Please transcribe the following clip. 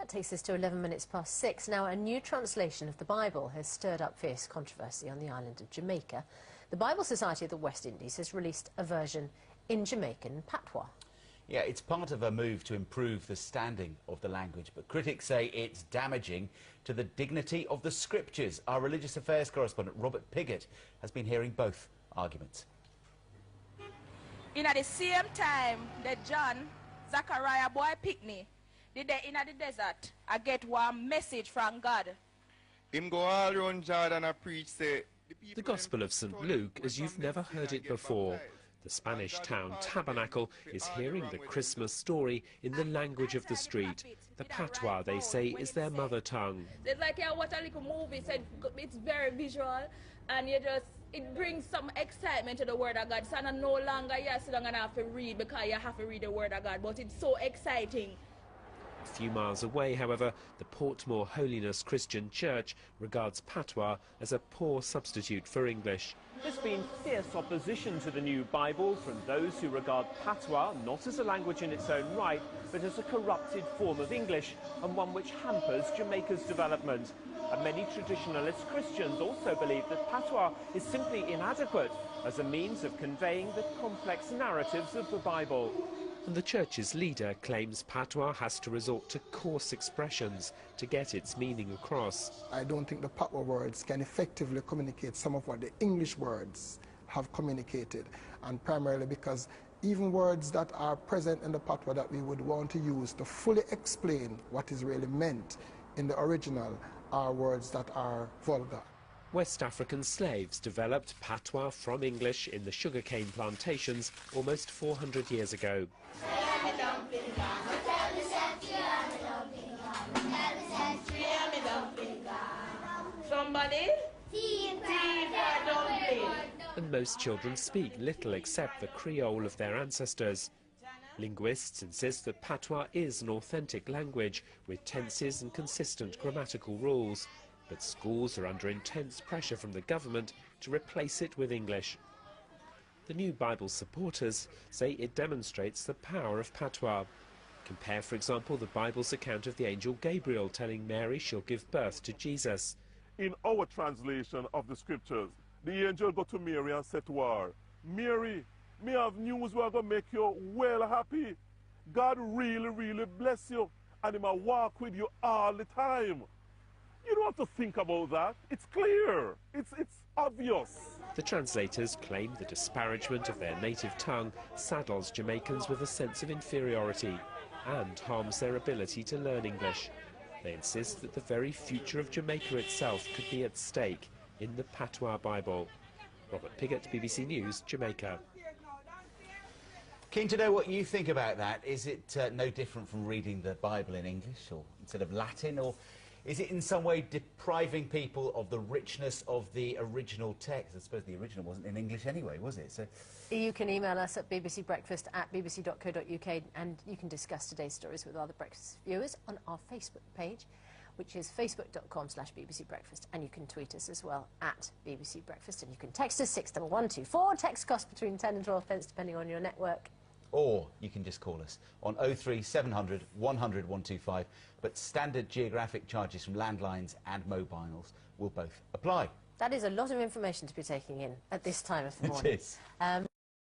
That takes us to 11 minutes past 6. Now, a new translation of the Bible has stirred up fierce controversy on the island of Jamaica. The Bible Society of the West Indies has released a version in Jamaican patois. Yeah, it's part of a move to improve the standing of the language, but critics say it's damaging to the dignity of the scriptures. Our religious affairs correspondent Robert Piggott has been hearing both arguments. In at the same time that John, Zachariah boy Pickney, did they in the desert, I get one message from God. Him go all around Jordan and preach say, the Gospel of St. Luke as you've never heard it before. The Spanish town Tabernacle is hearing the Christmas story in the language of the street. The patois, they say, is their mother tongue. It's like you watch a little movie, it's very visual, and it brings some excitement to the Word of God. So no longer you sit down and have to read because you have to read the Word of God, but it's so exciting. A few miles away, however, the Portmore Holiness Christian Church regards patois as a poor substitute for English. There's been fierce opposition to the new Bible from those who regard patois not as a language in its own right, but as a corrupted form of English and one which hampers Jamaica's development. And many traditionalist Christians also believe that patois is simply inadequate as a means of conveying the complex narratives of the Bible. And the church's leader claims patois has to resort to coarse expressions to get its meaning across. I don't think the patois words can effectively communicate some of what the English words have communicated, and primarily because even words that are present in the patois that we would want to use to fully explain what is really meant in the original are words that are vulgar. West African slaves developed patois from English in the sugarcane plantations almost 400 years ago. Somebody? And most children speak little except the Creole of their ancestors. Linguists insist that patois is an authentic language with tenses and consistent grammatical rules. But schools are under intense pressure from the government to replace it with English. The new Bible supporters say it demonstrates the power of patois. Compare, for example, the Bible's account of the angel Gabriel telling Mary she'll give birth to Jesus. In our translation of the scriptures, the angel go to Mary and said to her, "Mary, me have news where going to make you well happy. God really bless you, and he will walk with you all the time." You don't have to think about that. It's clear. It's obvious. The translators claim the disparagement of their native tongue saddles Jamaicans with a sense of inferiority and harms their ability to learn English. They insist that the very future of Jamaica itself could be at stake in the patois Bible. Robert Piggott, BBC News, Jamaica. Keen to know what you think about that. Is it no different from reading the Bible in English or instead of Latin, or is it in some way depriving people of the richness of the original text? I suppose the original wasn't in English anyway, was it? So you can email us at bbcbreakfast@bbc.co.uk, and you can discuss today's stories with other breakfast viewers on our Facebook page, which is facebook.com/BBC Breakfast, and you can tweet us as well at BBC Breakfast, and you can text us 61124. Text cost between 10 and 12 pence depending on your network. Or you can just call us on 03700 100 125, but standard geographic charges from landlines and mobiles will both apply. That is a lot of information to be taking in at this time of the morning. It is.